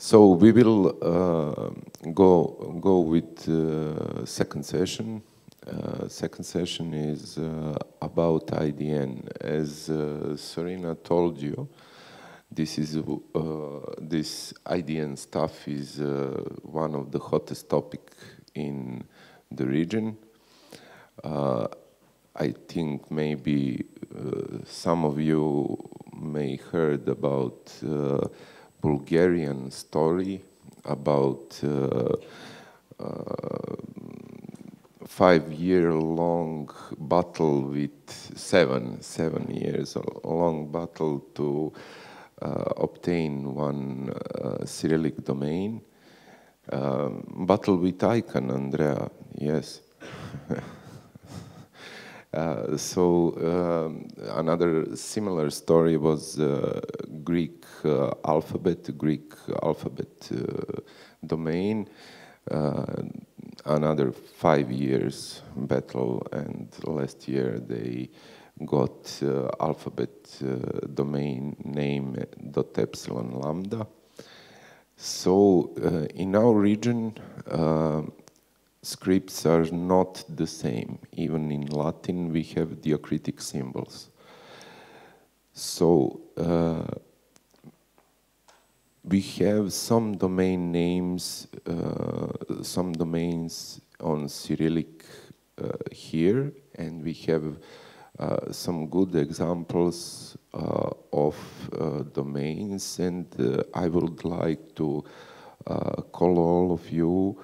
So we will go with second session. Second session is about IDN. As Serena told you, this IDN stuff is one of the hottest topic in the region. I think maybe some of you may heard about Bulgarian story about 5-year-long battle with 7 years long battle to obtain one Cyrillic domain. Battle with icon, Andrea, yes. Another similar story was Greek alphabet domain. Another 5 years battle, and last year they got alphabet domain name .epsilon lambda. So in our region, scripts are not the same. Even in Latin, we have diacritic symbols. So we have some domain names, some domains on Cyrillic here, and we have some good examples of domains, and I would like to call all of you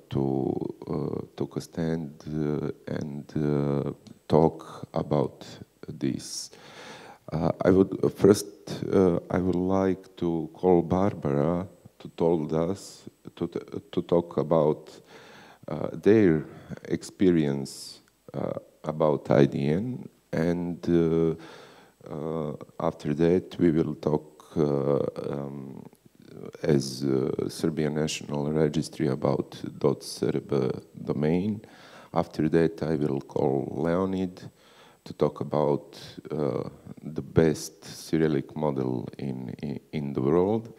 to stand and talk about this. I would like to call Barbara to talk about their experience about IDN, and after that we will talk as Serbian National Registry about .srb domain. After that I will call Leonid to talk about the best Cyrillic model in the world.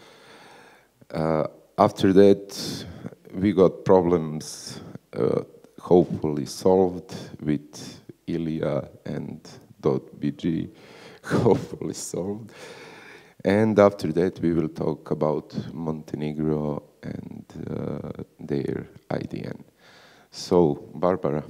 After that we got problems hopefully solved with Ilija and .bg, hopefully solved. And after that we will talk about Montenegro and their IDN. So, Barbara.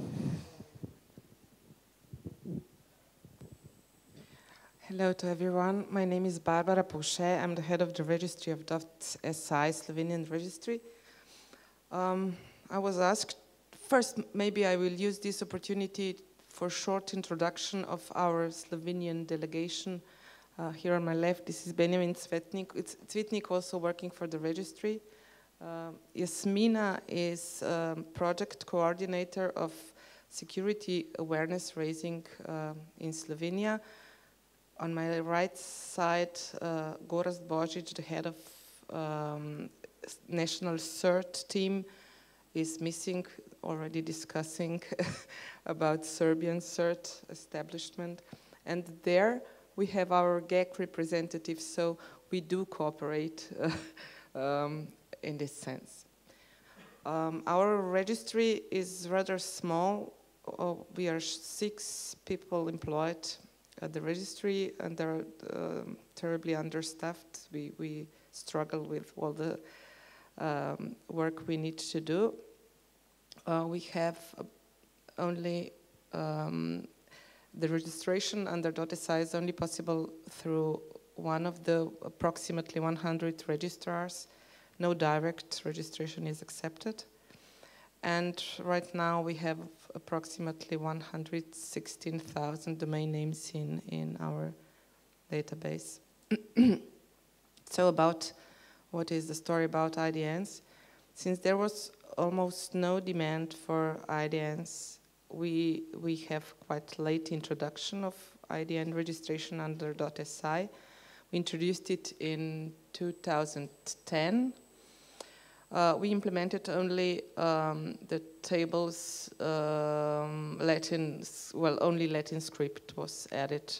Hello to everyone. My name is Barбара Повше. I'm the head of the registry of .si, Slovenian registry. I was asked, first maybe I will use this opportunity for a short introduction of our Slovenian delegation. Here on my left, this is Benjamin Cvitnik, also working for the registry. Jasmina is project coordinator of security awareness raising in Slovenia. On my right side, Gorazd Božić, the head of national CERT team, is missing, already discussing about Serbian CERT establishment. And there we have our GEC representatives, so we do cooperate in this sense. Our registry is rather small. We are 6 people employed at the registry, and they're terribly understaffed. We struggle with all the work we need to do. We have only the registration under .si is only possible through one of the approximately 100 registrars. No direct registration is accepted. And right now we have approximately 116,000 domain names in our database. So about what is the story about IDNs? Since there was almost no demand for IDNs, we have quite late introduction of IDN registration under .si. We introduced it in 2010. We implemented only the tables, only Latin script was added,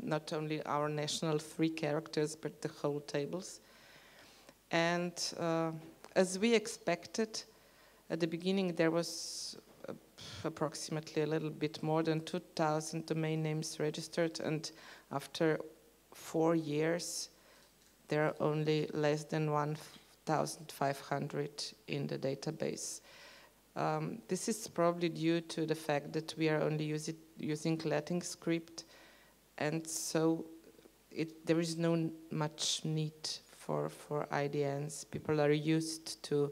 not only our national 3 characters, but the whole tables. And as we expected, at the beginning there was approximately a little bit more than 2,000 domain names registered, and after 4 years there are only less than 1,500 in the database. This is probably due to the fact that we are only using Latin script, and so there is no much need for IDNs. People are used to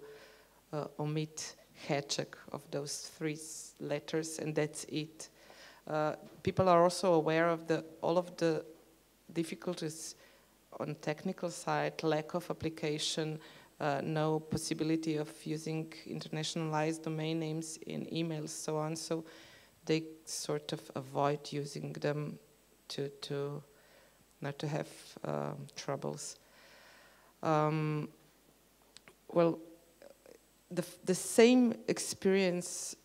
omit hatchag of those 3 letters, and that's it. People are also aware of all of the difficulties on technical side, lack of application, no possibility of using internationalized domain names in emails, so on. So they sort of avoid using them to not to have troubles. Well, the same experience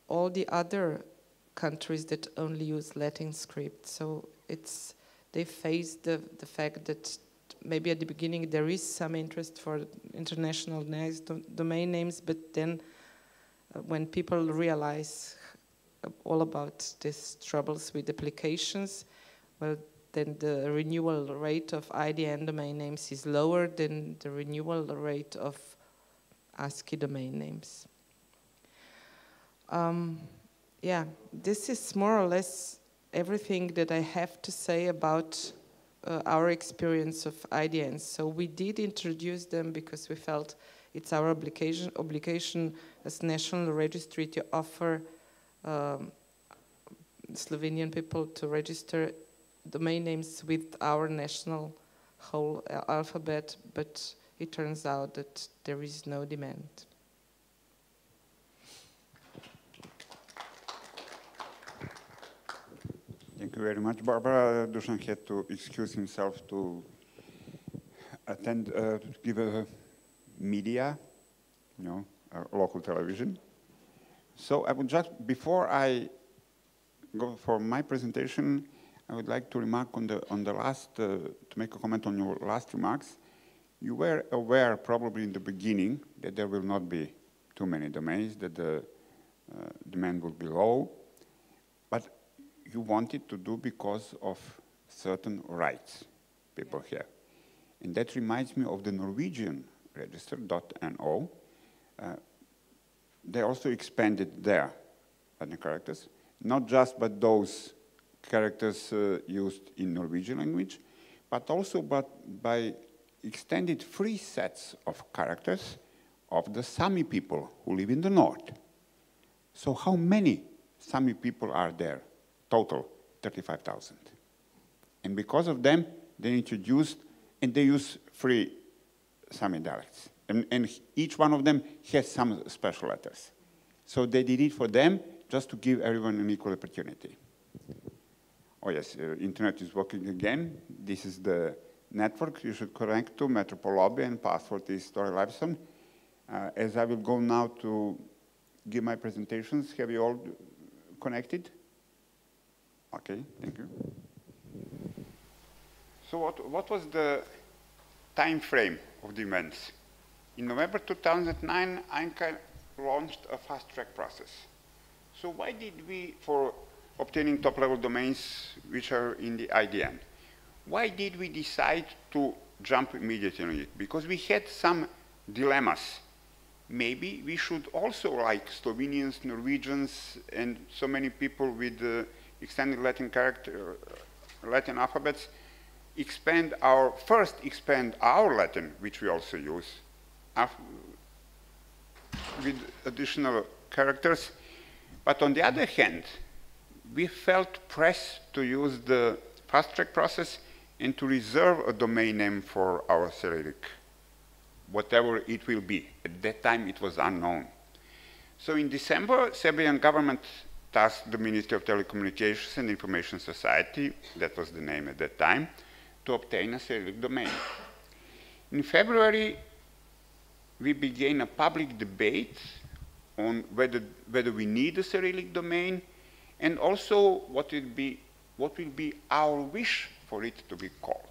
all the other countries that only use Latin script. So they face the fact that maybe at the beginning there is some interest for internationalized domain names, but then when people realize all about these troubles with applications, well, then the renewal rate of IDN domain names is lower than the renewal rate of ASCII domain names. Yeah, this is more or less everything that I have to say about our experience of IDNs. So we did introduce them because we felt it's our obligation as national registry to offer Slovenian people to register domain names with our national whole alphabet, but it turns out that there is no demand. Thank you very much, Barbara. Dushan had to excuse himself to attend, to give a media, local television. So I would just, before I go for my presentation, I would like to remark on the last, to make a comment on your last remarks. You were aware probably in the beginning that there will not be too many domains, that the demand will be low, but you wanted to do because of certain rights people have. And that reminds me of the Norwegian Register.no. They also expanded their characters, not just by those characters used in Norwegian language, but also by extended 3 sets of characters of the Sami people who live in the north. So how many Sami people are there? Total, 35,000. And because of them, they introduced, and they use 3 Sami dialects. And each one of them has some special letters. So they did it for them just to give everyone an equal opportunity. Oh yes, internet is working again. This is the network you should connect to, Metropol Lobby, and password is Story Lifeson. As I will go now to give my presentations, have you all connected? Okay, thank you. So what was the time frame of the events? In November 2009, INCA launched a fast-track process. So why did we, for obtaining top-level domains which are in the IDN, why did we decide to jump immediately on it? Because we had some dilemmas. Maybe we should also, like Slovenians, Norwegians, and so many people with extended Latin Latin alphabets, expand our Latin, which we also use, with additional characters. But on the other hand, we felt pressed to use the fast-track process and to reserve a domain name for our Cyrillic, whatever it will be. At that time, it was unknown. So in December, Serbian government tasked the Ministry of Telecommunications and Information Society, that was the name at that time, to obtain a Cyrillic domain. In February, we began a public debate on whether we need a Cyrillic domain, and also what will be our wish for it to be called.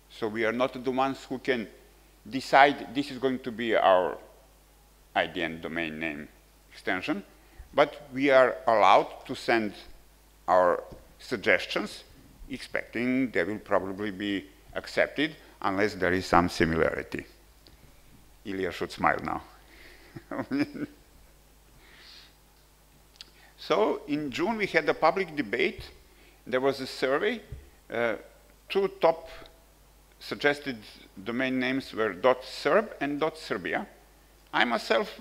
So we are not the ones who can decide this is going to be our IDN domain name extension, but we are allowed to send our suggestions, expecting they will probably be accepted unless there is some similarity. Ilya should smile now. So in June we had a public debate. There was a survey. Two top suggested domain names were .serb and .serbia. I myself,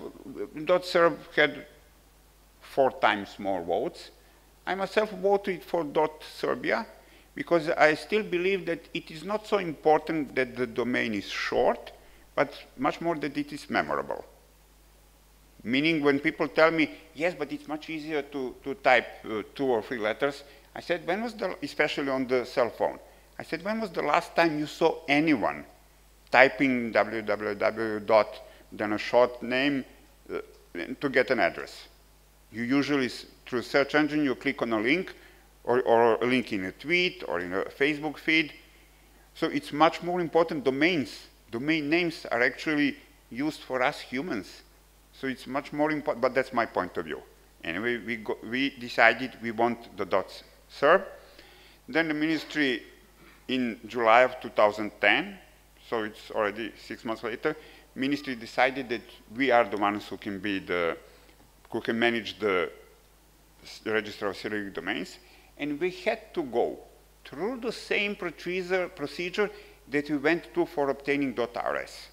.serb had 4 times more votes. I myself voted for .serbia because I still believe that it is not so important that the domain is short, but much more that it is memorable. Meaning when people tell me, yes, but it's much easier to type 2 or 3 letters, I said, when was the, especially on the cell phone, I said, when was the last time you saw anyone typing www. Then a short name to get an address? You usually, through a search engine, you click on a link, or a link in a tweet, or in a Facebook feed. So it's much more important. Domain names are actually used for us humans. So it's much more important, but that's my point of view. Anyway, we decided we want the .serb. Then the ministry in July of 2010, so it's already 6 months later, ministry decided that we are the ones who can manage the register of Cyrillic domains, and we had to go through the same procedure that we went through for obtaining .rs.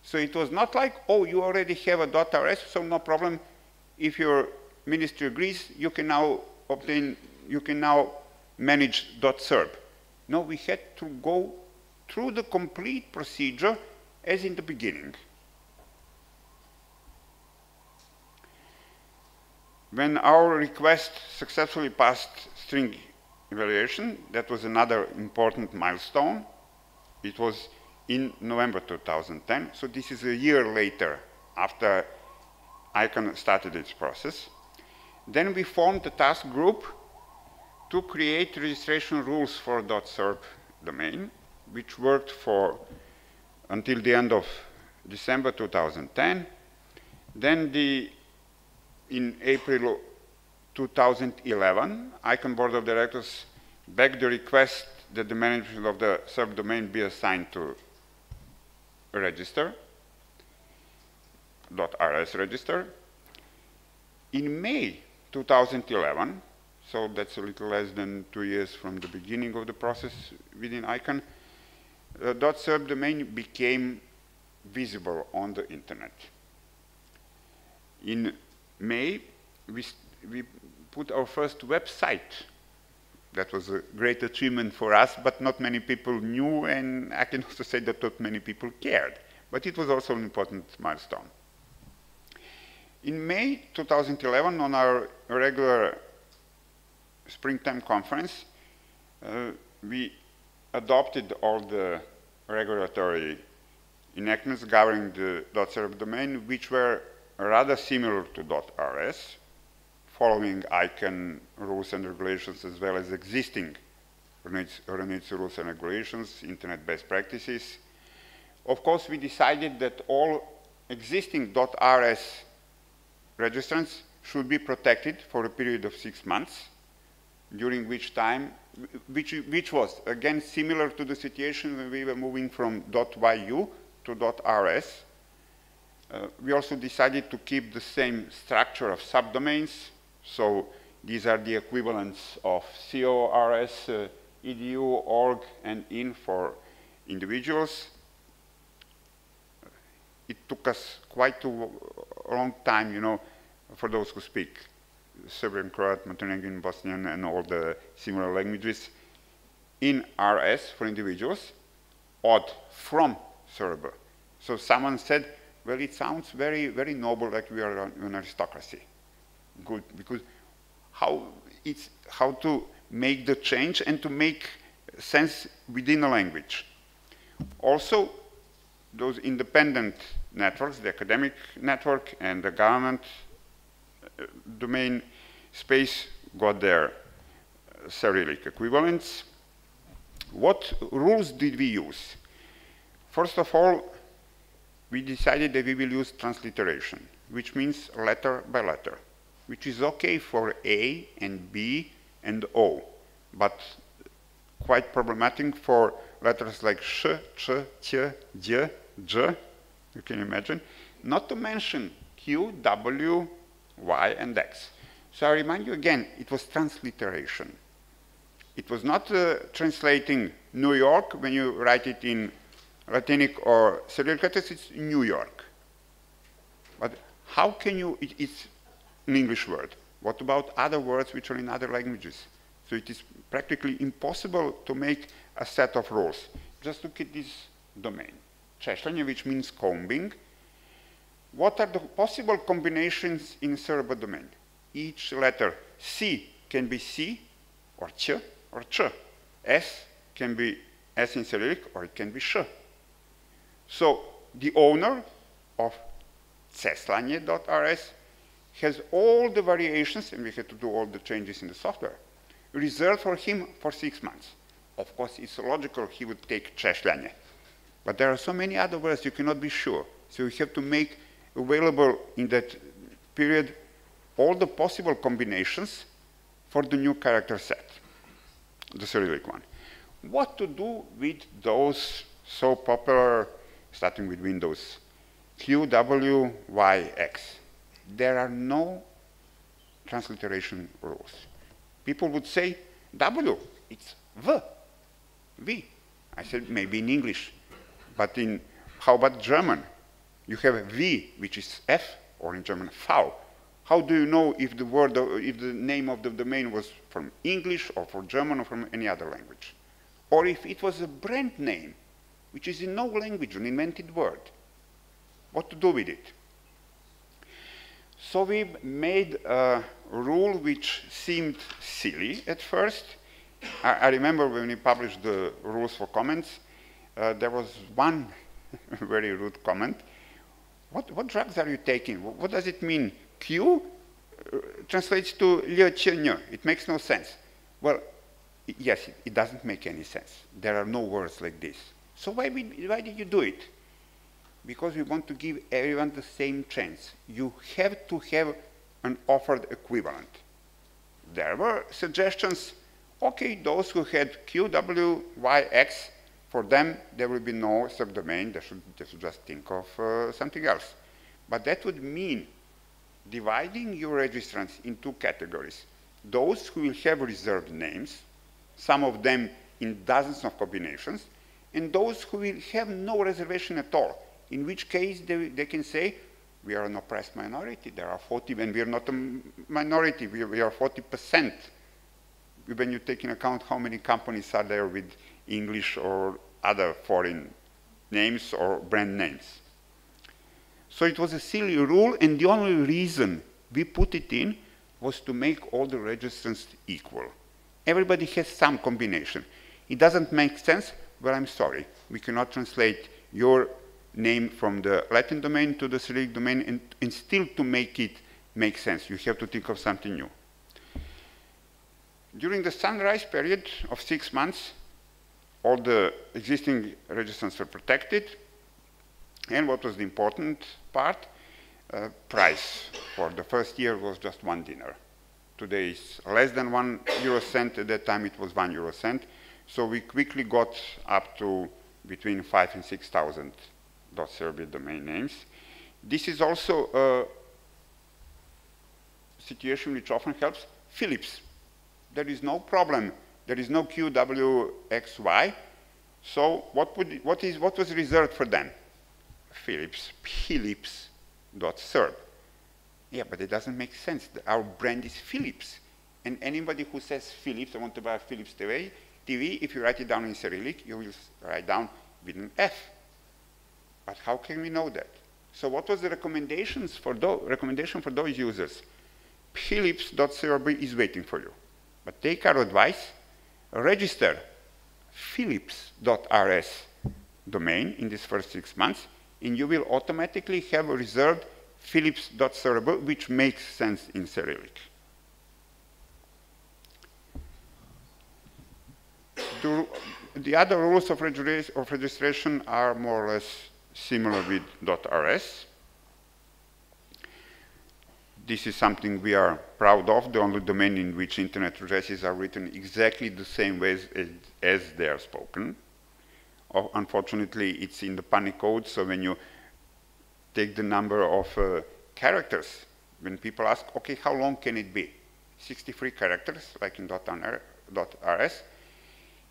So it was not like, oh, you already have a .rs, so no problem. If your ministry agrees, you can now manage .serb. No, we had to go through the complete procedure as in the beginning. When our request successfully passed string evaluation, that was another important milestone. It was in November 2010, so this is a year later after ICANN started its process. Then we formed a task group to create registration rules for .serb domain, which worked until the end of December 2010. Then in April 2011, ICANN Board of Directors begged the request that the management of the Serb domain be assigned to a register, .rs register. In May 2011, so that's a little less than 2 years from the beginning of the process within ICANN, .serb domain became visible on the internet. In May, we put our first website. That was a great achievement for us, but not many people knew, and I can also say that not many people cared. But it was also an important milestone. In May 2011, on our regular springtime conference, we adopted all the regulatory enactments governing the .serb domain, which were rather similar to .rs, following ICANN rules and regulations as well as existing ARNES-u rules and regulations, internet best practices. Of course, we decided that all existing .rs registrants should be protected for a period of 6 months, during which time, which was again similar to the situation when we were moving from .yu to .rs. We also decided to keep the same structure of subdomains. So these are the equivalents of CO, RS, EDU, org, and IN for individuals. It took us quite a long time, you know, for those who speak Serbian, Croat, Montenegrin, Bosnian, and all the similar languages, in RS for individuals, OD from Serb. So someone said, well, it sounds very, very noble, like we are an aristocracy. Good, because how to make the change and to make sense within a language. Also, those independent networks, the academic network and the government domain space, got their Cyrillic equivalents. What rules did we use? First of all, we decided that we will use transliteration, which means letter by letter, which is okay for A and B and O, but quite problematic for letters like sh, ch, ch, j, j, you can imagine, not to mention Q, W, Y, and X. So I remind you again, it was transliteration. It was not translating New York when you write it in Latinic or Cyrillic letters, it's New York. But how can you, it's an English word. What about other words which are in other languages? So it is practically impossible to make a set of rules. Just look at this domain. Češljanje, which means combing. What are the possible combinations in Serbo domain? Each letter C can be C or Ch or Ch. S can be S in Cyrillic or it can be Š. So the owner of ceslanje.rs has all the variations, and we had to do all the changes in the software, reserved for him for 6 months. Of course, it's logical he would take češljanje. But there are so many other words you cannot be sure. So you have to make available in that period all the possible combinations for the new character set, the Cyrillic one. What to do with those so popular, starting with Windows, Q, W, Y, X? There are no transliteration rules. People would say, W, it's V, V. I said, maybe in English, but how about German? You have V, which is F, or in German, V. How do you know if the name of the domain was from English, or from German, or from any other language? Or if it was a brand name, which is in no language, an invented word. What to do with it? So we made a rule which seemed silly at first. I remember when we published the rules for comments, there was one very rude comment. What drugs are you taking? What does it mean? Q translates to L, it makes no sense. Well, yes, it doesn't make any sense. There are no words like this. So why did you do it? Because we want to give everyone the same chance. You have to have an offered equivalent. There were suggestions, okay, those who had Q, W, Y, X, for them, there will be no subdomain. They should just think of something else. But that would mean dividing your registrants in two categories. Those who will have reserved names, some of them in dozens of combinations, and those who will have no reservation at all, in which case they can say, we are an oppressed minority. There are 40, and we are not a minority. We are 40%. When you take into account how many companies are there with English or other foreign names or brand names. So it was a silly rule, and the only reason we put it in was to make all the registrants equal. Everybody has some combination. It doesn't make sense, but I'm sorry. We cannot translate your name from the Latin domain to the Cyrillic domain and still to make it make sense. You have to think of something new. During the sunrise period of 6 months, all the existing registrants were protected. And what was the important part? Price for the first year was just $1. Today is less than 1 euro cent. At that time it was 1 euro cent. So we quickly got up to between 5,000 and 6,000 .Serbia domain names. This is also a situation which often helps. Philips. There is no problem. There is no Q, W, X, Y. So what was reserved for them? Philips, Philips.Serb. Yeah, but it doesn't make sense. Our brand is Philips. And anybody who says Philips, I want to buy a Philips TV, if you write it down in Cyrillic, you will write down with an F. But how can we know that? So what was the recommendation for those users? Philips.Serb is waiting for you. But take our advice, register Philips.rs domain in these first 6 months, and you will automatically have a reserved Philips.Serb, which makes sense in Cyrillic. The other rules of registration are more or less similar with .rs. This is something we are proud of, the only domain in which internet addresses are written exactly the same way as they are spoken. Unfortunately, it's in the panic code, so when you take the number of characters, when people ask, okay, how long can it be? 63 characters, like in .rs.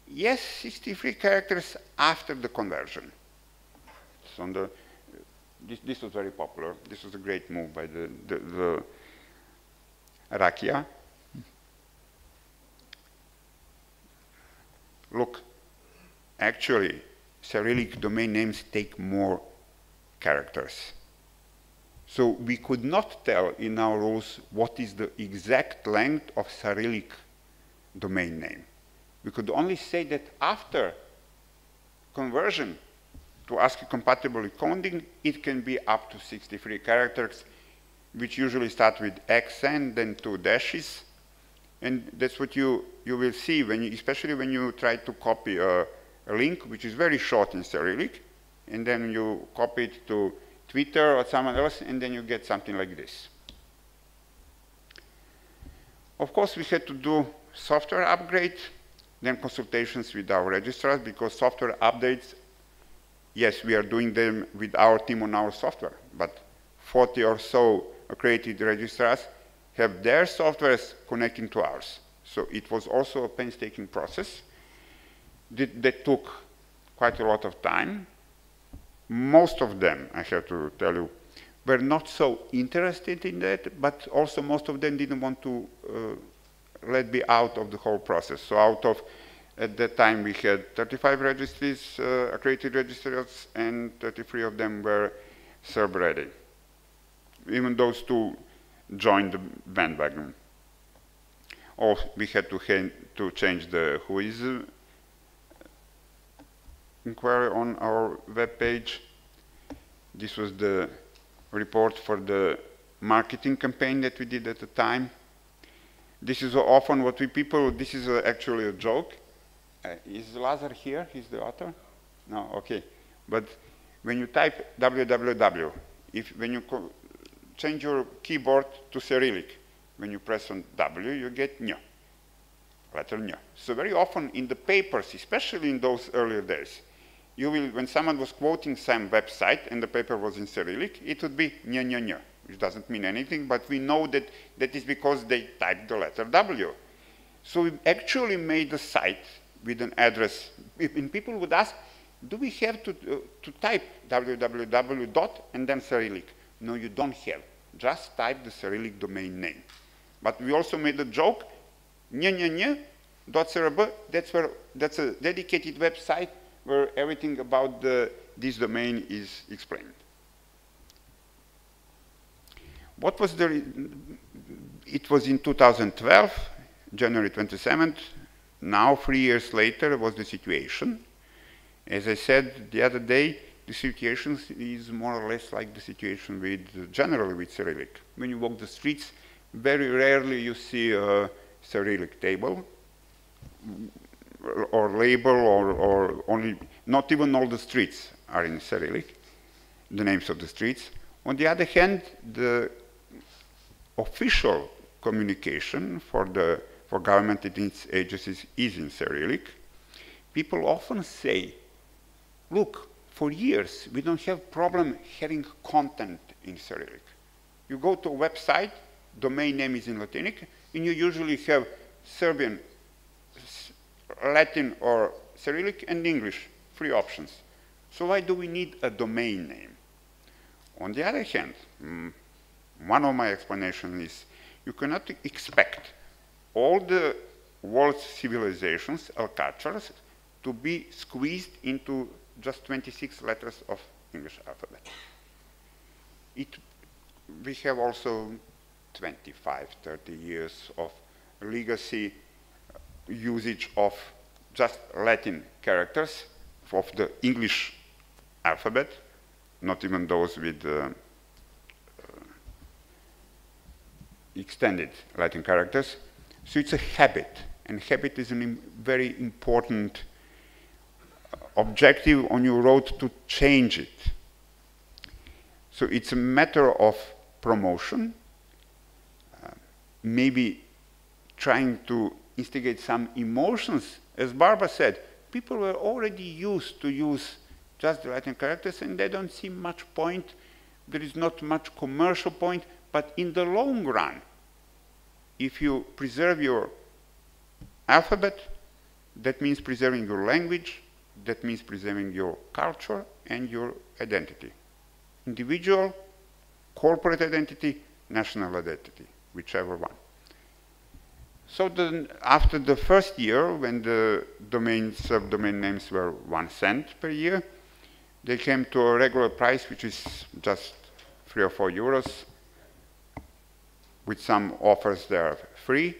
Yes, 63 characters after the conversion. So this was very popular. This was a great move by the Rakia. Look, actually, Cyrillic domain names take more characters. So we could not tell in our rules what is the exact length of Cyrillic domain name. We could only say that after conversion to ASCII compatible encoding, it can be up to 63 characters, which usually start with XN, then 2 dashes. And that's what you will see, especially when you try to copy a link, which is very short in Cyrillic, and then you copy it to Twitter or someone else, and then you get something like this. Of course, we had to do software upgrade, then consultations with our registrars, because software updates, yes, we are doing them with our team on our software, but 40 or so accredited registrars have their softwares connecting to ours. So it was also a painstaking process that took quite a lot of time. Most of them, I have to tell you, were not so interested in that, but also most of them didn't want to let be out of the whole process. So out of, at that time, we had 35 registries, accredited registrars, and 33 of them were Serb-ready. Even those two joined the bandwagon. Or we had to change the who is inquiry on our web page. This was the report for the marketing campaign that we did at the time. This is often what this is actually a joke. Is Lazar here? He's the author? No, okay. But when you type www, when you change your keyboard to Cyrillic, when you press on W, you get ñ, letter ñ. So very often in the papers, especially in those earlier days, you will, when someone was quoting some website and the paper was in Cyrillic, it would be ñ, which doesn't mean anything, but we know that that is because they typed the letter W. So we actually made a site with an address, and people would ask, do we have to type www dot and then Cyrillic? No, you don't have. Just type the Cyrillic domain name. But we also made a joke, ñ.srb, that's a dedicated website where everything about this domain is explained. What was it was in 2012, January 27th. Now, 3 years later, was the situation. As I said the other day, the situation is more or less like the situation generally with Cyrillic. When you walk the streets, very rarely you see a Cyrillic table or label, or only, not even all the streets are in Cyrillic, the names of the streets. On the other hand, the official communication for government and its agencies is in Cyrillic. People often say, look, for years, we don't have problem having content in Cyrillic. You go to a website, domain name is in Latinic, and you usually have Serbian, Latin, or Cyrillic, and English, 3 options. So why do we need a domain name? On the other hand, one of my explanations is you cannot expect all the world's civilizations or cultures to be squeezed into just 26 letters of English alphabet. We have also 25, 30 years of legacy usage of just Latin characters of the English alphabet, not even those with extended Latin characters. So it's a habit, and habit is a very important objective on your road to change it. So it's a matter of promotion, maybe trying to instigate some emotions. As Barbara said, people were already used to use just the Latin characters, and they don't see much point. There is not much commercial point, but in the long run, if you preserve your alphabet, that means preserving your language, that means preserving your culture and your identity. Individual, corporate identity, national identity, whichever one. So then after the first year, when the subdomain names were 1 cent per year, they came to a regular price, which is just 3 or 4 euros. With some offers that are free,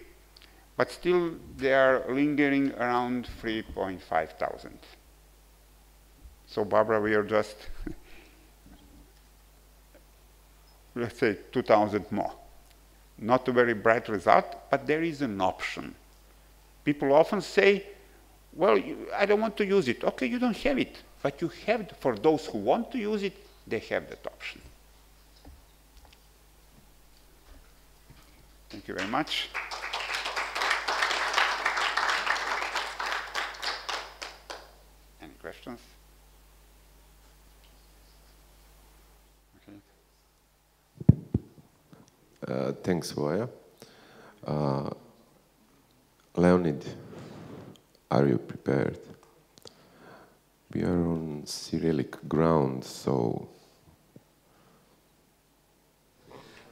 but still they are lingering around 3,500. So Barbara, we are just, let's say 2,000 more. Not a very bright result, but there is an option. People often say, well, I don't want to use it. Okay, you don't have it, but you have, for those who want to use it, they have that option. Thank you very much. Any questions? Okay. Thanks, Voja. Leonid, are you prepared? We are on Cyrillic ground, so...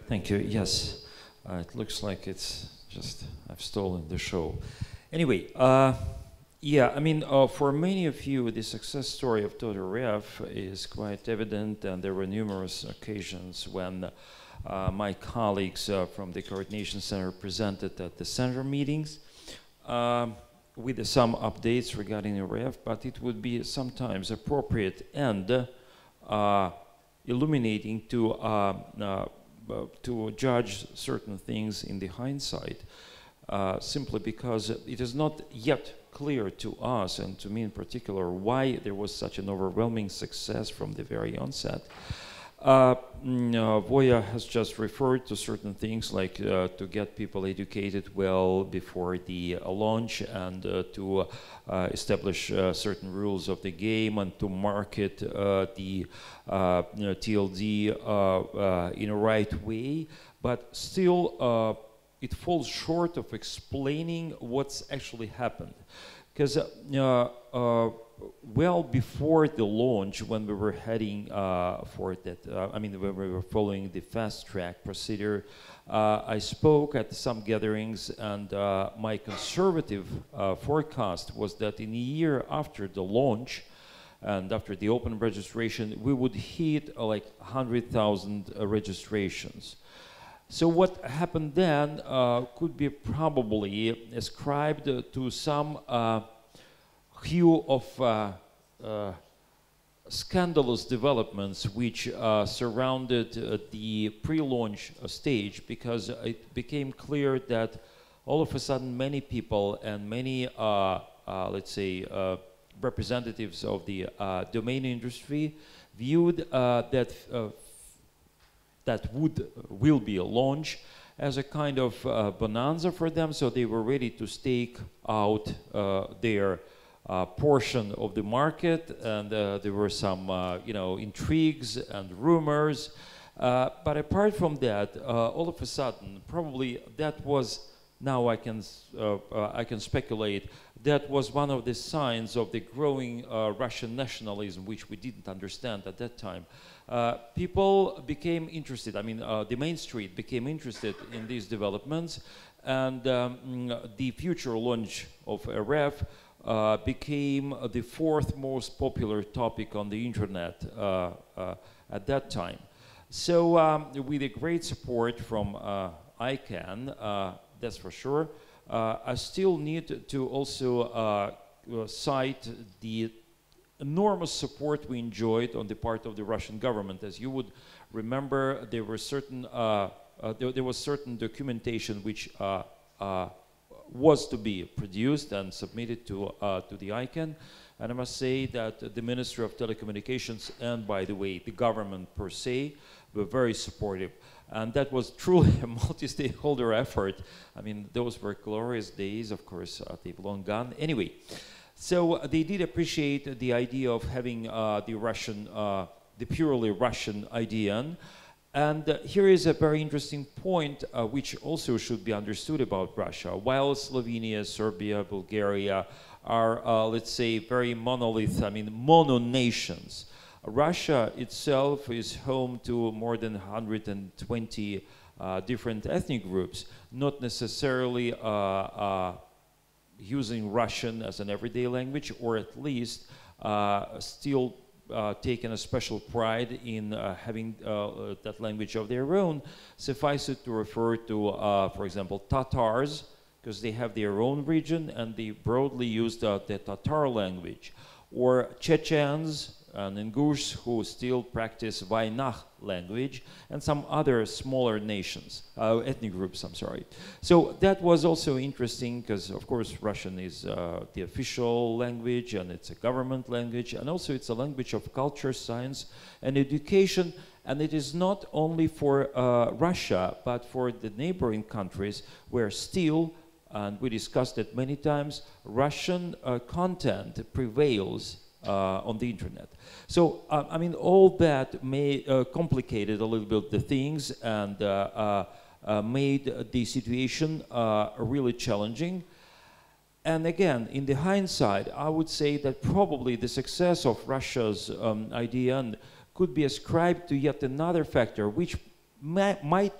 Thank you, yes. It looks like it's just, I've stolen the show. Anyway, yeah, I mean, for many of you, the success story of Todorev is quite evident, and there were numerous occasions when my colleagues from the Coordination Center presented at the center meetings with some updates regarding REF, but it would be sometimes appropriate and illuminating to judge certain things in the hindsight, simply because it is not yet clear to us, and to me in particular, why there was such an overwhelming success from the very onset. Voja has just referred to certain things like to get people educated well before the launch, and to establish certain rules of the game, and to market the TLD in a right way, but still it falls short of explaining what's actually happened. Because well before the launch, when we were heading for that, I mean, when we were following the fast track procedure, I spoke at some gatherings, and my conservative forecast was that in a year after the launch and after the open registration, we would hit like 100,000 registrations. So what happened then could be probably ascribed to some hue of scandalous developments which surrounded the pre-launch stage, because it became clear that all of a sudden many people and many, let's say, representatives of the domain industry viewed that will be a launch as a kind of bonanza for them, so they were ready to stake out their portion of the market, and there were some intrigues and rumors, but apart from that, all of a sudden, probably that was, now I can speculate, that was one of the signs of the growing Russian nationalism, which we didn't understand at that time. People became interested, I mean, the main street became interested in these developments, and the future launch of REF became the fourth most popular topic on the internet at that time. So with a great support from ICANN, that's for sure, I still need to also cite the enormous support we enjoyed on the part of the Russian government. As you would remember, there were certain there was certain documentation which was to be produced and submitted to the ICANN, And I must say that the Ministry of Telecommunications and, by the way, the government per se were very supportive. And that was truly a multi-stakeholder effort. I mean, those were glorious days, of course, they've long gone. Anyway, so they did appreciate the idea of having the purely Russian IDN. And here is a very interesting point which also should be understood about Russia. While Slovenia, Serbia, Bulgaria are, let's say, very mono nations, Russia itself is home to more than 120 different ethnic groups, not necessarily using Russian as an everyday language, or at least still taken a special pride in having that language of their own. Suffice it to refer to, for example, Tatars, because they have their own region and they broadly use the Tatar language, or Chechens and Ingush, who still practice Vaynakh language, and some other smaller nations, ethnic groups, I'm sorry. So that was also interesting because, of course, Russian is the official language and it's a government language, and also it's a language of culture, science, and education. And it is not only for Russia, but for the neighboring countries where still, and we discussed it many times, Russian content prevails on the internet. So, I mean, all that may complicated a little bit the things and made the situation really challenging. And again, in the hindsight, I would say that probably the success of Russia's IDN could be ascribed to yet another factor, which might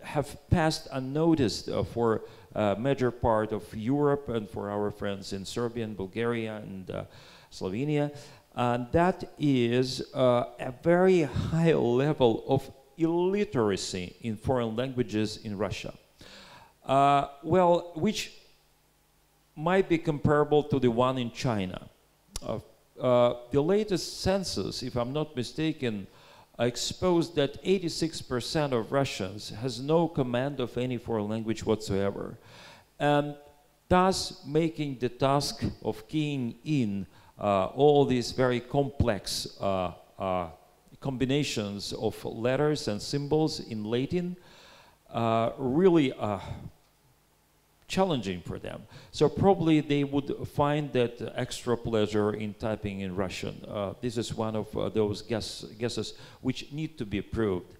have passed unnoticed for a major part of Europe and for our friends in Serbia and Bulgaria and Slovenia, and that is a very high level of illiteracy in foreign languages in Russia. Well, which might be comparable to the one in China. The latest census, if I'm not mistaken, exposed that 86% of Russians has no command of any foreign language whatsoever, and thus making the task of keying in all these very complex combinations of letters and symbols in Latin really challenging for them. So probably they would find that extra pleasure in typing in Russian. This is one of those guesses which need to be proved.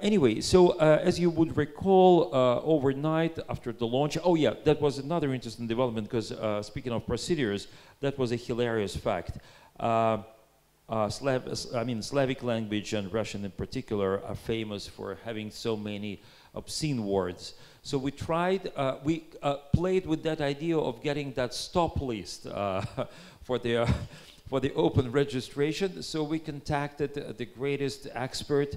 Anyway, so as you would recall, overnight after the launch, oh yeah, that was another interesting development because speaking of procedures, that was a hilarious fact. Slavic language and Russian in particular are famous for having so many obscene words. So we tried, we played with that idea of getting that stop list for the open registration. So we contacted the greatest expert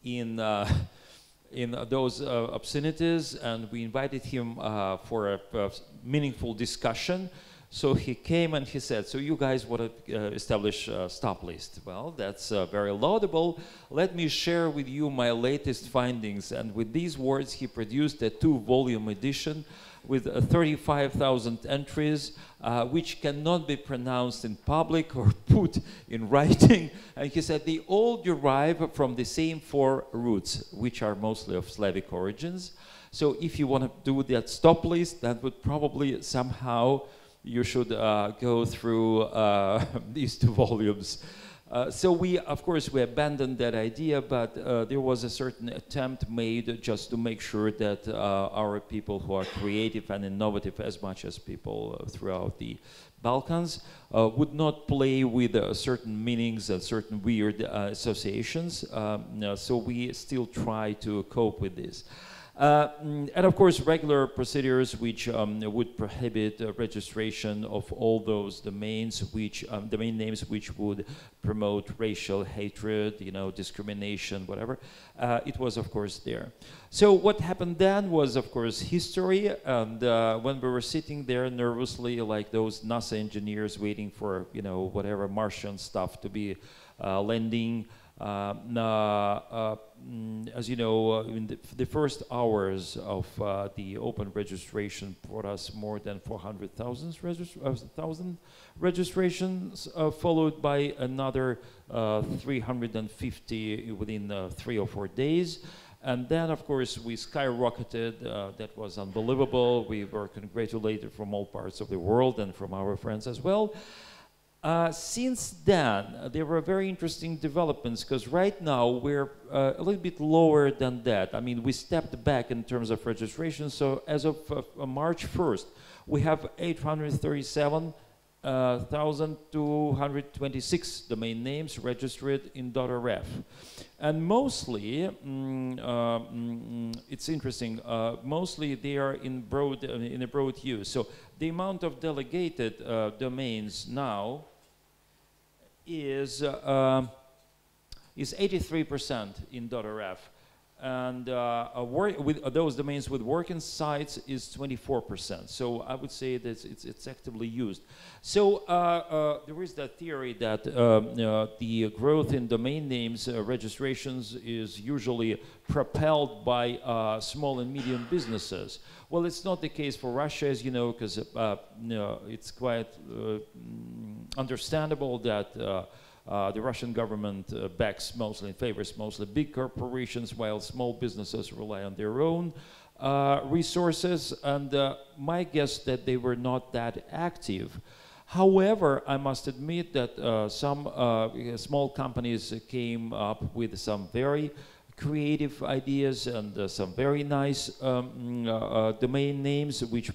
in those obscenities, and we invited him for a meaningful discussion. So he came and he said, so you guys want to establish a stop list? Well, that's very laudable. Let me share with you my latest findings. And with these words, he produced a 2-volume edition with 35,000 entries, which cannot be pronounced in public or put in writing. And he said they all derive from the same 4 roots, which are mostly of Slavic origins. So if you want to do that stop list, that would probably somehow you should go through these 2 volumes. So we, of course, we abandoned that idea, but there was a certain attempt made just to make sure that our people who are creative and innovative as much as people throughout the Balkans would not play with certain meanings and certain weird associations. So we still try to cope with this. And of course, regular procedures which would prohibit registration of all those domains, which domain names which would promote racial hatred, discrimination, whatever. It was, of course, there. So what happened then was, of course, history. And when we were sitting there nervously, like those NASA engineers waiting for, whatever Martian stuff to be landing, As you know, in the first hours of the open registration brought us more than 400,000 registrations, followed by another 350 within 3 or 4 days. And then, of course, we skyrocketed. That was unbelievable. We were congratulated from all parts of the world and from our friends as well. Since then, there were very interesting developments, because right now we're a little bit lower than that. I mean, we stepped back in terms of registration. So as of March 1st, we have 837,226 domain names registered in .rf. And mostly, it's interesting, mostly they are in a broad use. So the amount of delegated domains now is 83% in .rf. And with those domains with working sites is 24%. So I would say that it's actively used. So there is that theory that the growth in domain names registrations is usually propelled by small and medium businesses. Well, it's not the case for Russia, as you know, because it's quite understandable that the Russian government backs mostly and favors mostly big corporations, while small businesses rely on their own resources. And my guess that they were not that active. However, I must admit that some small companies came up with some very creative ideas and some very nice domain names which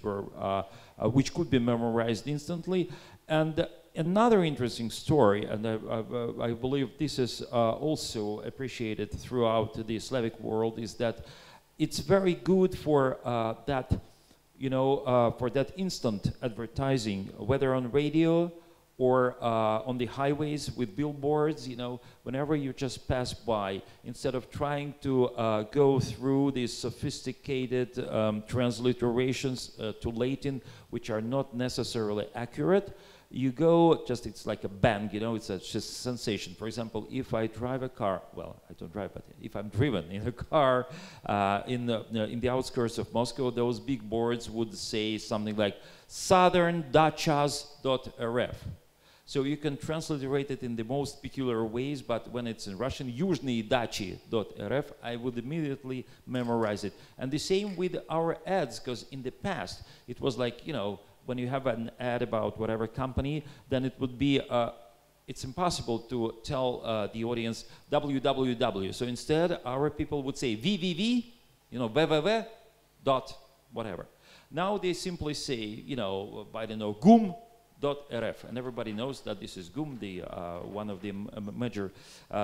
could be memorized instantly. And another interesting story, and I believe this is also appreciated throughout the Slavic world, is that it's very good for that, for that instant advertising, whether on radio or on the highways with billboards. Whenever you just pass by, instead of trying to go through these sophisticated transliterations to Latin, which are not necessarily accurate, you go it's like a bang, it's just sensation. For example, if I drive a car, well, I don't drive, but if I'm driven in a car in the outskirts of Moscow, those big boards would say something like southerndachas.rf. So you can transliterate it in the most peculiar ways, but when it's in Russian, Yuzhny dachi.rf, I would immediately memorize it. And the same with our ads, because in the past, it was like, when you have an ad about whatever company, then it would be, it's impossible to tell the audience www. So instead, our people would say www, www dot whatever. Now they simply say, I don't know, gum.rf, and everybody knows that this is GUM, one of the major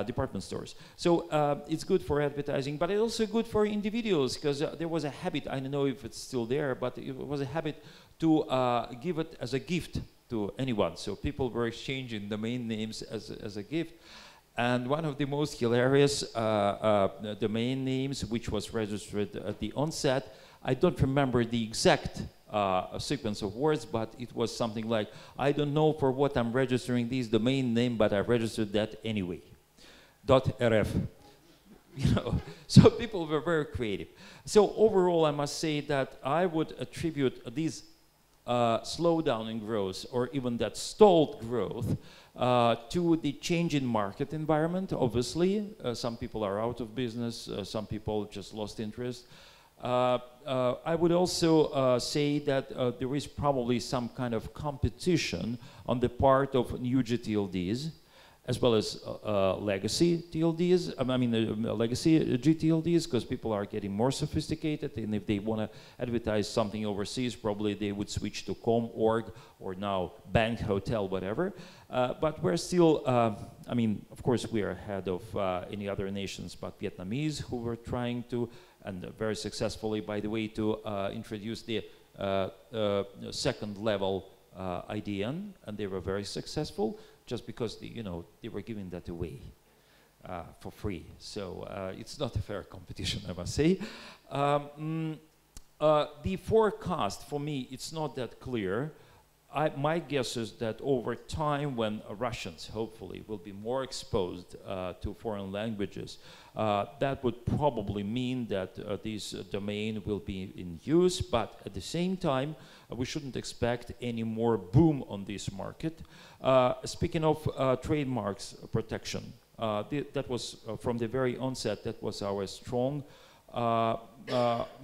department stores. So it's good for advertising, but it's also good for individuals, because there was a habit, I don't know if it's still there, but it was a habit to give it as a gift to anyone. So people were exchanging domain names as a gift. And one of the most hilarious domain names, which was registered at the onset, I don't remember the exact sequence of words, but it was something like, I don't know for what I'm registering this domain name, but I registered that anyway. .rf. So people were very creative. So overall, I must say that I would attribute this slowdown in growth, or even that stalled growth, to the change in market environment. Obviously, some people are out of business, some people just lost interest. I would also say that there is probably some kind of competition on the part of new GTLDs, as well as legacy TLDs, legacy GTLDs, because people are getting more sophisticated, and if they want to advertise something overseas, probably they would switch to com, org, or now bank, hotel, whatever. But we're still, of course, we are ahead of any other nations but Vietnamese, who were trying to, and very successfully, by the way, to introduce the second level IDN, and they were very successful, just because they were giving that away for free. So it's not a fair competition, I must say. The forecast, for me, it's not that clear. my guess is that over time, when Russians hopefully will be more exposed to foreign languages, that would probably mean that this domain will be in use, but at the same time, we shouldn't expect any more boom on this market. Speaking of trademarks protection, that was from the very onset, that was our strong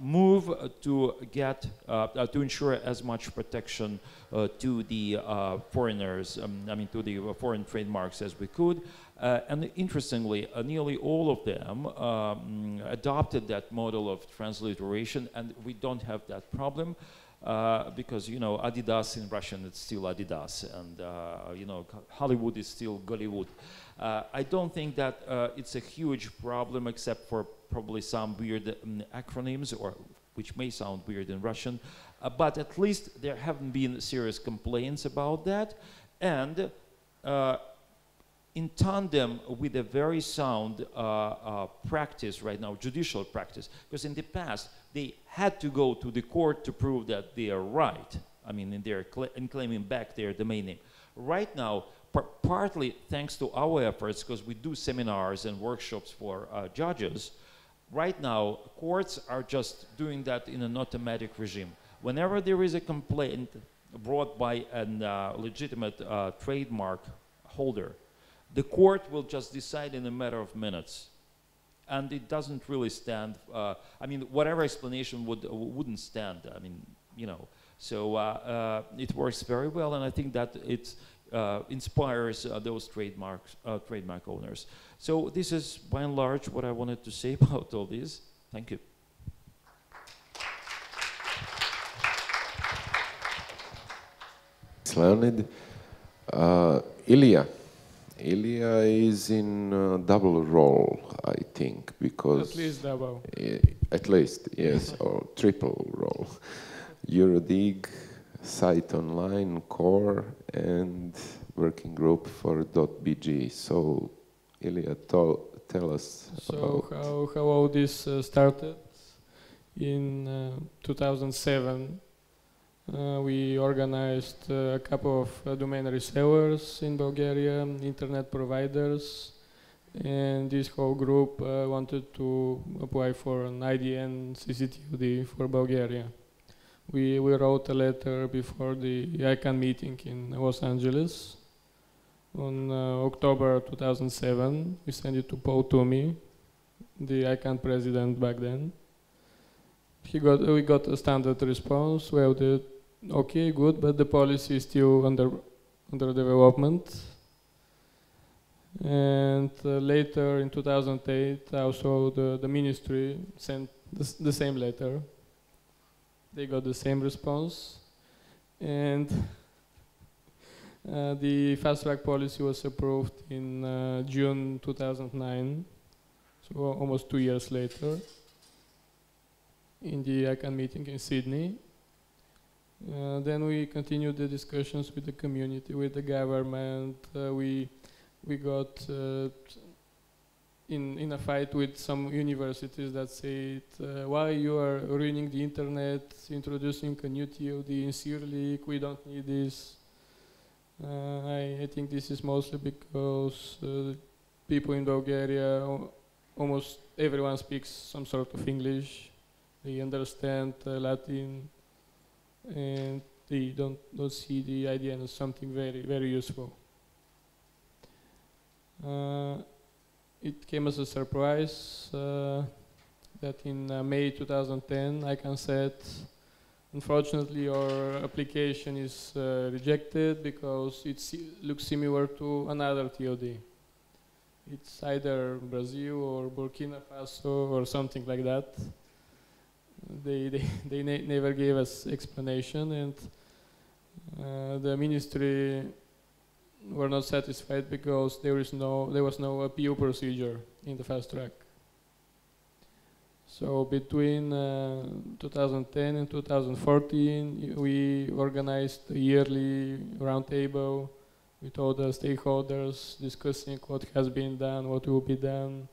move to get to ensure as much protection to the foreigners, I mean to the foreign trademarks as we could. And interestingly, nearly all of them adopted that model of transliteration, and we don't have that problem. Because, you know, Adidas in Russian, it's still Adidas, and, you know, Hollywood is still Gollywood. I don't think that it's a huge problem, except for probably some weird acronyms, or which may sound weird in Russian, but at least there haven't been serious complaints about that. And in tandem with a very sound practice right now, judicial practice, because in the past, they had to go to the court to prove that they are right, I mean, in claiming back their domain name. Right now, partly thanks to our efforts, because we do seminars and workshops for judges, right now, courts are just doing that in an automatic regime. Whenever there is a complaint brought by a legitimate trademark holder, the court will just decide in a matter of minutes. And it doesn't really stand, I mean, whatever explanation wouldn't stand, I mean, you know. So it works very well, and I think that it inspires those trademark owners. So this is, by and large, what I wanted to say about all this. Thank you. Thanks, Leonid. Ilija is in a double role, I think, because... At least double. At least, yes, or triple role. Eurodig, site online, core, and working group for .bg. So, Ilija, tell us about... So, how all this started? In 2007, we organized a couple of domain resellers in Bulgaria, internet providers, and this whole group wanted to apply for an IDN CCTLD for Bulgaria. We wrote a letter before the ICANN meeting in Los Angeles. On October 2007, we sent it to Paul Toomey, the ICANN president back then. We got a standard response. Well, okay, good, but the policy is still under development. And later in 2008, also the ministry sent the same letter. They got the same response. And the fast track policy was approved in June 2009, so almost 2 years later, in the ICANN meeting in Sydney. Then we continued the discussions with the community, with the government. We got in a fight with some universities that said, why you are ruining the internet, introducing a new TLD in Cyrillic, we don't need this. I think this is mostly because people in Bulgaria, almost everyone speaks some sort of English. They understand Latin, and they don't see the IDN as something very, very useful. It came as a surprise that in May 2010, ICANN said, unfortunately, your application is rejected because it looks similar to another TLD. It's either Brazil or Burkina Faso or something like that. They never gave us explanation, and the ministry were not satisfied because there was no appeal procedure in the fast track. So between 2010 and 2014, we organized a yearly roundtable with all the stakeholders discussing what has been done, what will be done.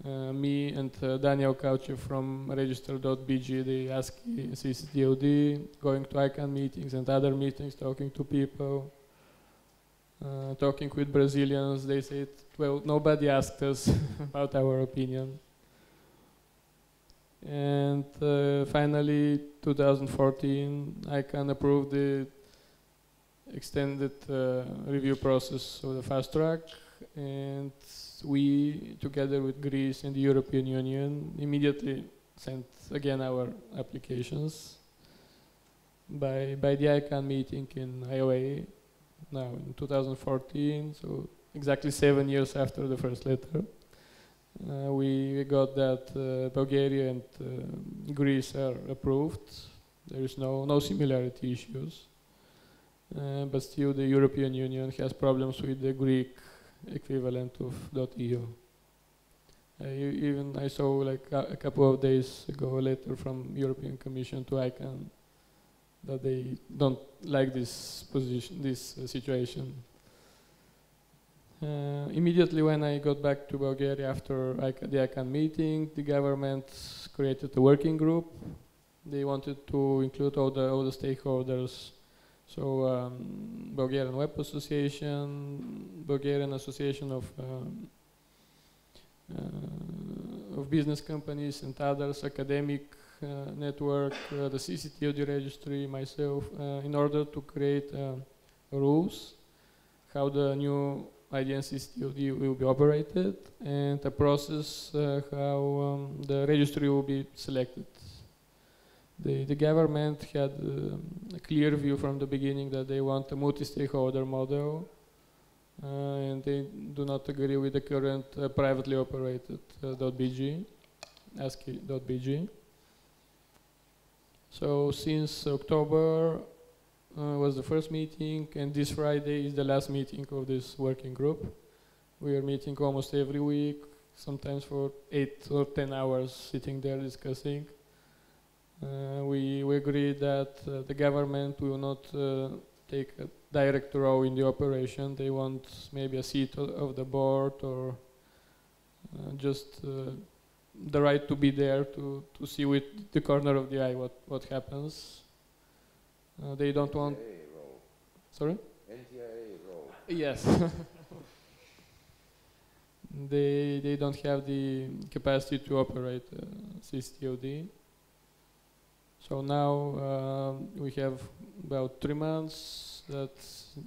Me and Daniel Kauče from Register.bg, they ask CCTOD, going to ICANN meetings and other meetings, talking to people, talking with Brazilians. They said, well, nobody asked us about our opinion. And finally, 2014, ICANN approved the extended review process of the fast track, and we, together with Greece and the European Union, immediately sent again our applications. By the ICANN meeting in IOA, now in 2014, so exactly 7 years after the first letter, we got that Bulgaria and Greece are approved. There is no similarity issues. But still the European Union has problems with the Greek equivalent of .eu. Even I saw like a couple of days ago a letter from European Commission to ICANN that they don't like this position, this situation. Immediately when I got back to Bulgaria after the ICANN meeting, the government created a working group. They wanted to include all the stakeholders. So Bulgarian Web Association, Bulgarian Association of business companies and others, academic network, the CCTOD registry, myself, in order to create rules how the new IDN CCTOD will be operated and a process how the registry will be selected. The government had a clear view from the beginning that they want a multi-stakeholder model, and they do not agree with the current privately operated .bg, ASCII.bg. So since October was the first meeting, and this Friday is the last meeting of this working group. We are meeting almost every week, sometimes for 8 or 10 hours sitting there discussing. We agree that the government will not take a direct role in the operation. They want maybe a seat of the board or just the right to be there to see with the corner of the eye what happens. They don't want... Role. Sorry? NTIA role. Yes. They don't have the capacity to operate CCTOD. So now we have about 3 months that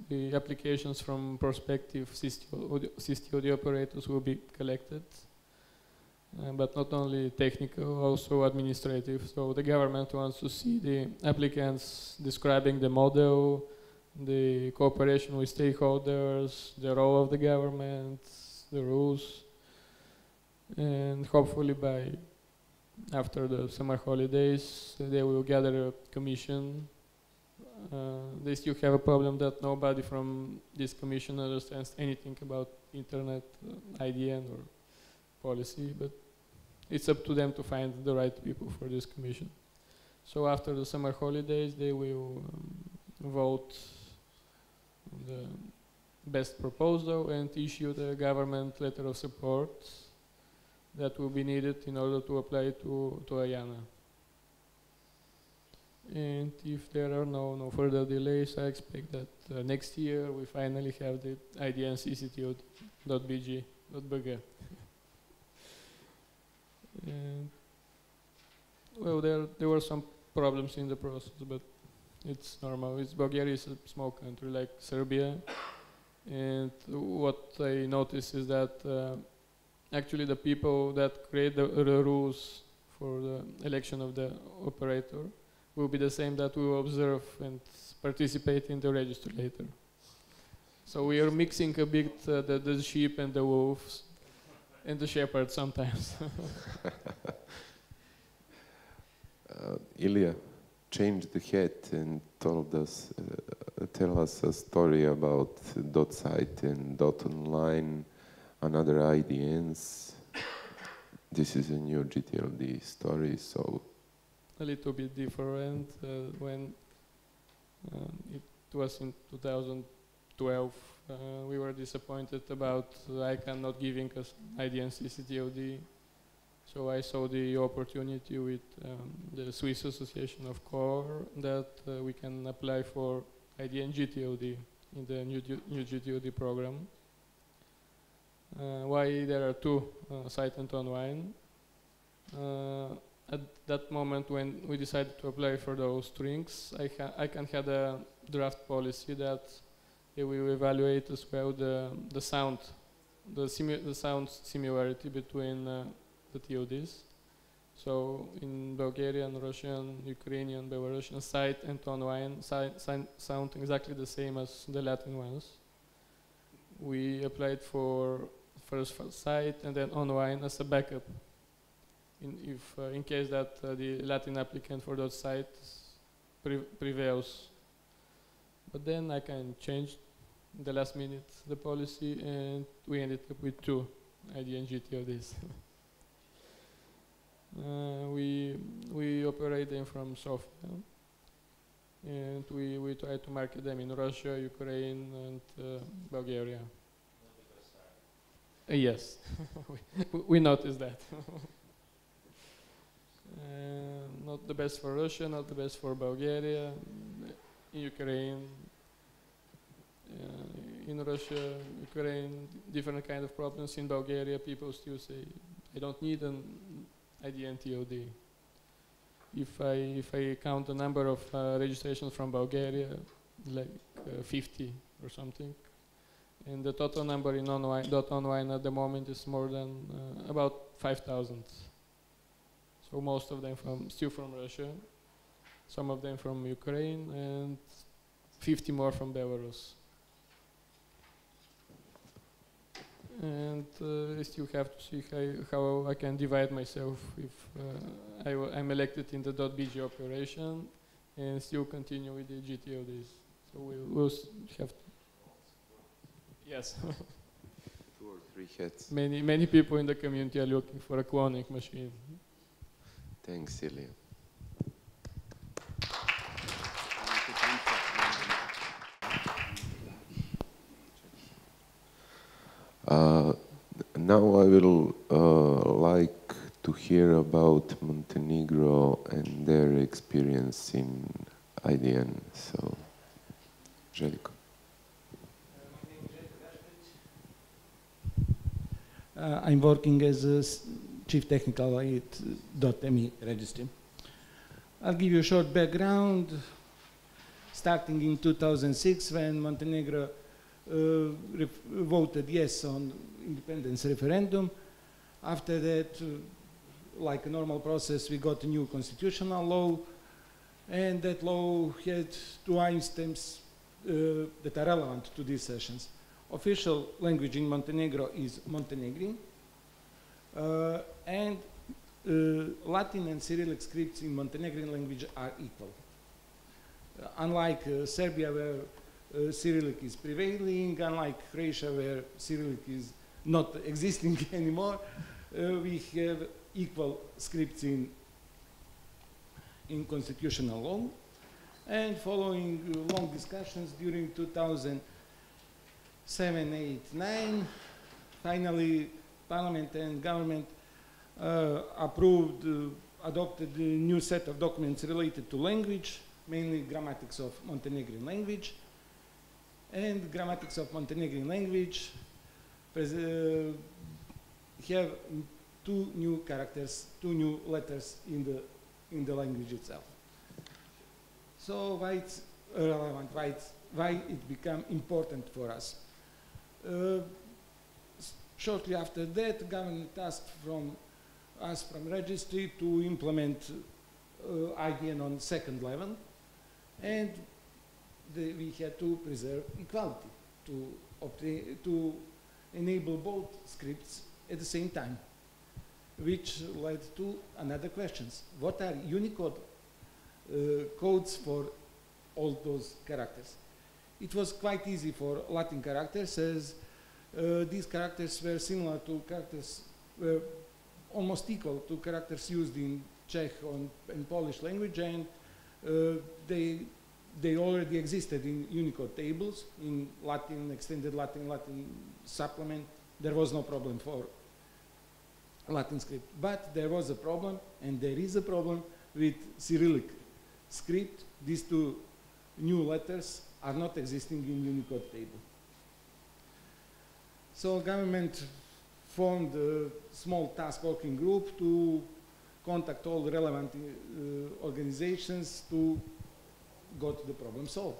the applications from prospective CCTOD operators will be collected. But not only technical, also administrative. So the government wants to see the applicants describing the model, the cooperation with stakeholders, the role of the government, the rules, and hopefully after the summer holidays, they will gather a commission. They still have a problem that nobody from this commission understands anything about internet, IDN or policy, but it's up to them to find the right people for this commission. So after the summer holidays, they will vote on the best proposal and issue the government letter of support that will be needed in order to apply to IANA. And if there are no further delays, I expect that next year we finally have the IDN CCTOD.bg. Well, there were some problems in the process, but it's normal. Bulgaria is a small country like Serbia, and what I noticed is that actually the people that create the rules for the election of the operator will be the same that will observe and participate in the register later. So we are mixing a bit the sheep and the wolves and the shepherd sometimes. Ilija, change the head and tell us a story about .site and .online and other IDNs. This is a new GTLD story, so... A little bit different. When it was in 2012, we were disappointed about ICANN not giving us IDN CCTOD. So I saw the opportunity with the Swiss Association of Core that we can apply for IDN GTOD in the new GTOD program. Why there are two sites and online? At that moment when we decided to apply for those strings, I can have a draft policy that it will evaluate as well the sound similarity between the TODs. So in Bulgarian, Russian, Ukrainian, Belarusian site and online sound exactly the same as the Latin ones. We applied for first site and then online as a backup in case that the Latin applicant for those sites prevails. But then I can change in the last minute the policy, and we ended up with two IDN GTODs. We operate them from software, and we try to market them in Russia, Ukraine, and Bulgaria. Yes, we noticed that. Not the best for Russia, not the best for Bulgaria, in Ukraine. In Russia, Ukraine, different kind of problems. In Bulgaria, people still say, I don't need an IDN TOD. If I count the number of registrations from Bulgaria, like 50 or something, and the total number in online at the moment is more than about 5,000. So most of them still from Russia, some of them from Ukraine, and 50 more from Belarus. And I still have to see how I can divide myself if I'm elected in the .bg operation and still continue with the GTODs. So we'll have to. Yes. 2 or 3 hits. Many people in the community are looking for a cloning machine. Thanks, Ilija. Now I will like to hear about Montenegro and their experience in IDN. So, Željko. I'm working as a chief technical at .me registry. I'll give you a short background. Starting in 2006, when Montenegro voted yes on independence referendum. After that, like a normal process, we got a new constitutional law, and that law had 2 items that are relevant to these sessions. Official language in Montenegro is Montenegrin, and Latin and Cyrillic scripts in Montenegrin language are equal. Unlike Serbia, where Cyrillic is prevailing, unlike Croatia, where Cyrillic is not existing anymore, we have equal scripts in constitutional law. And following long discussions during 2007, 8, 9, finally Parliament and government adopted a new set of documents related to language, mainly grammatics of Montenegrin language. And grammatics of Montenegrin language have 2 new characters, 2 new letters in the language itself. So why it's relevant, why it became important for us? Shortly after that, government asked from us from registry to implement IDN on 2nd level, and we had to preserve equality, to enable both scripts at the same time, which led to another questions. What are Unicode codes for all those characters? It was quite easy for Latin characters, as these characters were similar to characters, were almost equal to characters used in Czech and Polish language, and they already existed in Unicode tables, in Latin, extended Latin, Latin supplement. There was no problem for Latin script. But there was a problem, and there is a problem with Cyrillic script. These two new letters are not existing in Unicode table. So government formed a small task working group to contact all relevant organizations to got the problem solved.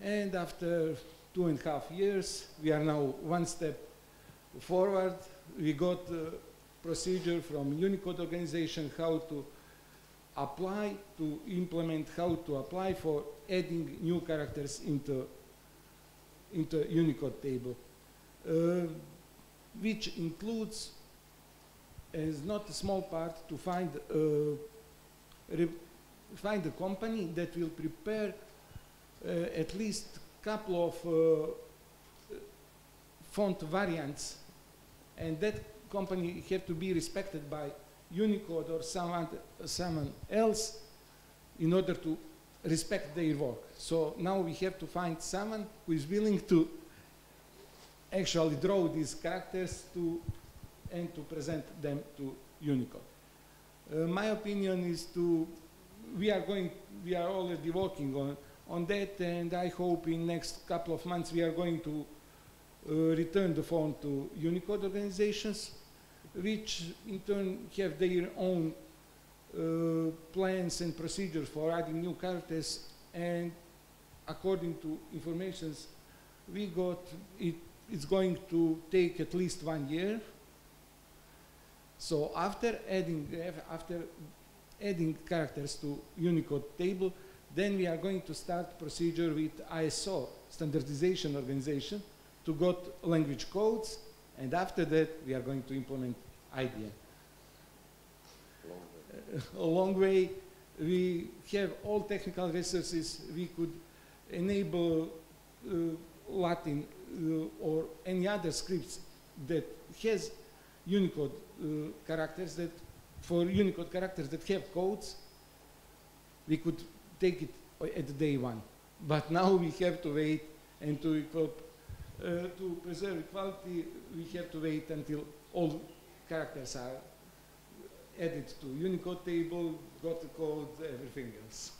And after 2.5 years, we are now one step forward. We got a procedure from Unicode organization how to apply, to implement, how to apply for adding new characters into Unicode table, which includes, as not a small part, to find a company that will prepare at least a couple of font variants, and that company have to be respected by Unicode or someone else in order to respect their work. So now we have to find someone who is willing to actually draw these characters and to present them to Unicode. My opinion is we are already working on that, and I hope in next couple of months we are going to return the font to Unicode organizations, which in turn have their own plans and procedures for adding new characters, and according to informations we got, it's going to take at least 1 year. So after adding characters to Unicode table, then we are going to start procedure with ISO, Standardization Organization, to get language codes, and after that we are going to implement IDN. A long way. We have all technical resources. We could enable Latin or any other scripts that has Unicode characters, that for Unicode characters that have codes, we could take it at day one. But now we have to wait, and to preserve equality, we have to wait until all characters are added to Unicode table, got the code, everything else.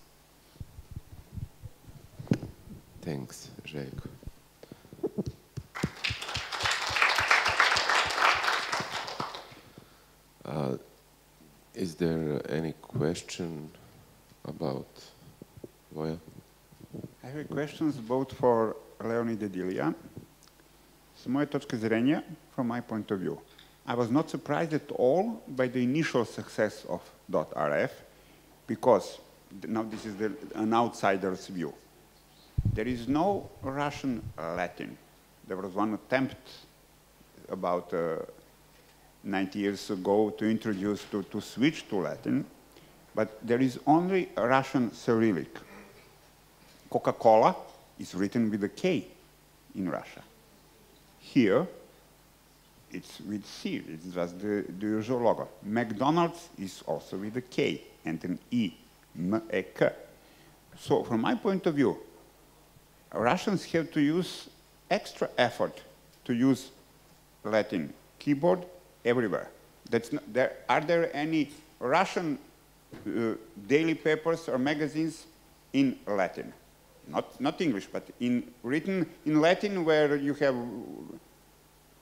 Thanks, Željko. Is there any question about Voja? I have questions both for Leonid and Ilija. S moje točke zrenja, from my point of view, I was not surprised at all by the initial success of .rf, because now this is an outsider's view. There is no Russian Latin. There was one attempt about 90 years ago to introduce, to switch to Latin, but there is only a Russian Cyrillic. Coca-Cola is written with a K in Russia. Here, it's with C, it's just the usual logo. McDonald's is also with a K and an E, M-E-K. So from my point of view, Russians have to use extra effort to use Latin keyboard everywhere. Are there any Russian daily papers or magazines in Latin? Not English, but written in Latin, where you have,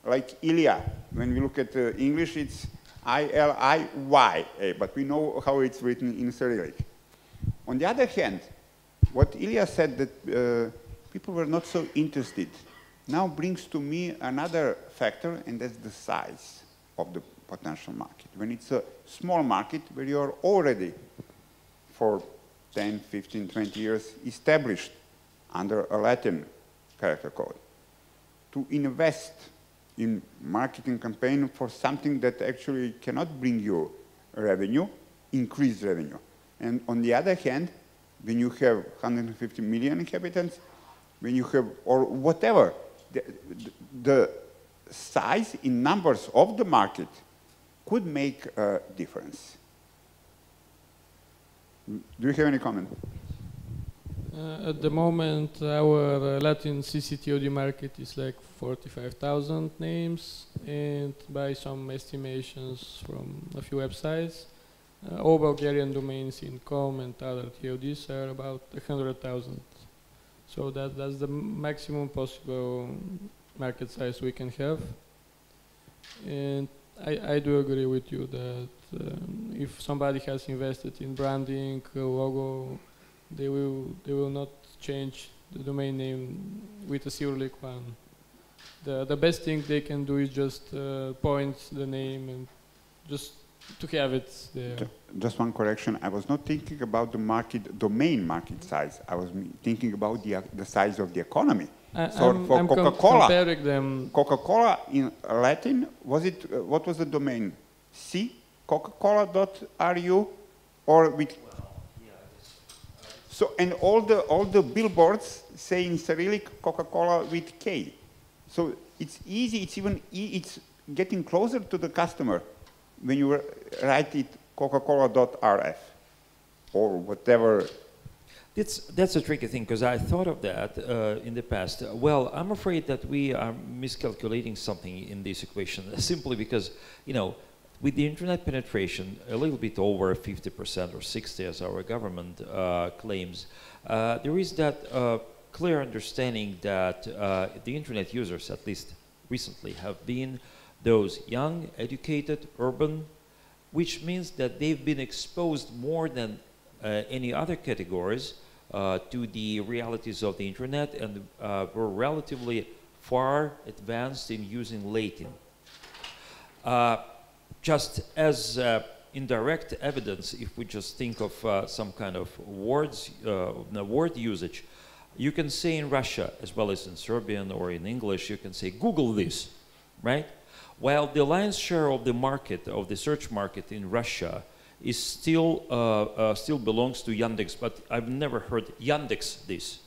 like Ilija. When we look at English, it's I-L-I-Y-A, but we know how it's written in Cyrillic. On the other hand, what Ilija said, that people were not so interested, now brings to me another factor, and that's the size of the potential market. When it's a small market where you are already for 10, 15, 20 years established under a Latin character code, to invest in marketing campaign for something that actually cannot bring you revenue, increased revenue. And on the other hand, when you have 150 million inhabitants, when you have, or whatever, the size in numbers of the market could make a difference. Do you have any comment? At the moment, our Latin CCTOD market is like 45,000 names, and by some estimations from a few websites, all Bulgarian domains in .com and other TODs are about 100,000. So that's the maximum possible market size we can have. And I do agree with you that if somebody has invested in branding, logo, they will not change the domain name with a Cyrillic one. The best thing they can do is just point the name and just to have it there. Just one correction. I was not thinking about the domain market size. I was thinking about the size of the economy. So for Coca-Cola, comparing them. Coca-Cola in Latin, what was the domain? C, coca-cola.ru, or with? So, and all the billboards say in Cyrillic Coca-Cola with K. So it's easy, it's getting closer to the customer when you write it coca-cola.rf or whatever. That's a tricky thing, because I thought of that in the past. Well, I'm afraid that we are miscalculating something in this equation, simply because, you know, with the internet penetration a little bit over 50% or 60%, as our government claims, there is that clear understanding that the internet users, at least recently, have been those young, educated, urban, which means that they've been exposed more than any other categories to the realities of the internet, and were relatively far advanced in using Latin. Just as indirect evidence, if we just think of some kind of words, word usage, you can say in Russia, as well as in Serbian or in English, you can say, Google this, right? While the lion's share of the market, of the search market in Russia, is still belongs to Yandex, but I've never heard Yandex this.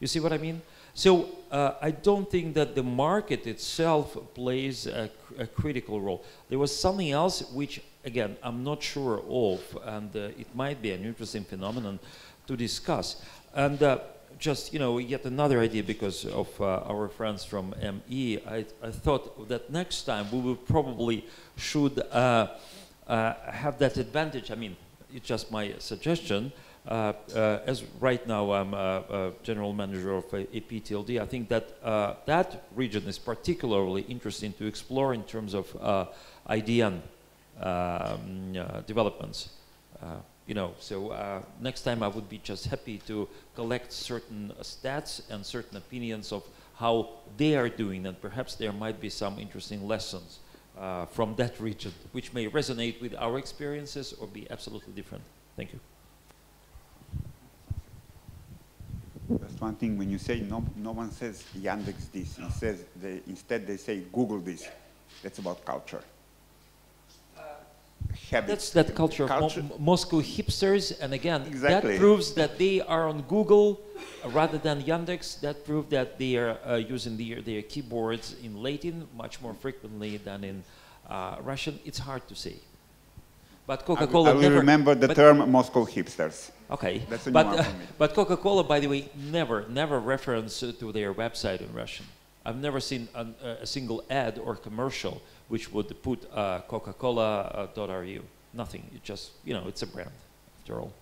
You see what I mean? So I don't think that the market itself plays a critical role. There was something else which, again, I'm not sure of, and it might be an interesting phenomenon to discuss. And just, you know, yet another idea because of our friends from ME, I thought that next time we will probably should have that advantage. I mean, it's just my suggestion. As right now I'm a general manager of APTLD, I think that that region is particularly interesting to explore in terms of IDN developments. You know, so next time I would be just happy to collect certain stats and certain opinions of how they are doing, and perhaps there might be some interesting lessons from that region, which may resonate with our experiences or be absolutely different. Thank you. That's one thing, when you say no one says Yandex this, instead they say Google this. That's about culture. That's that culture of Moscow hipsters, and again, exactly. That proves that they are on Google rather than Yandex. That proves that they are using their keyboards in Latin much more frequently than in Russian. It's hard to say. But Coca-Cola I will remember the term Moscow hipsters. Okay, that's a new one for me. But Coca-Cola, by the way, never reference to their website in Russian. I've never seen a single ad or commercial which would put coca-cola.ru. Nothing. It just, you know, it's a brand, after all.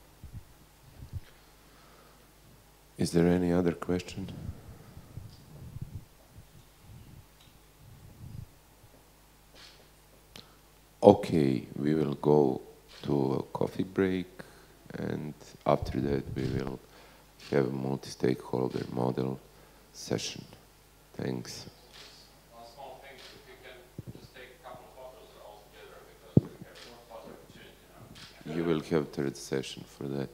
Is there any other question? Okay, we will go to a coffee break, and after that we will have a multi-stakeholder model session. Thanks. One small thing, if you can just take a couple of photos all together, because we have more photo opportunity now. You will have third session for that.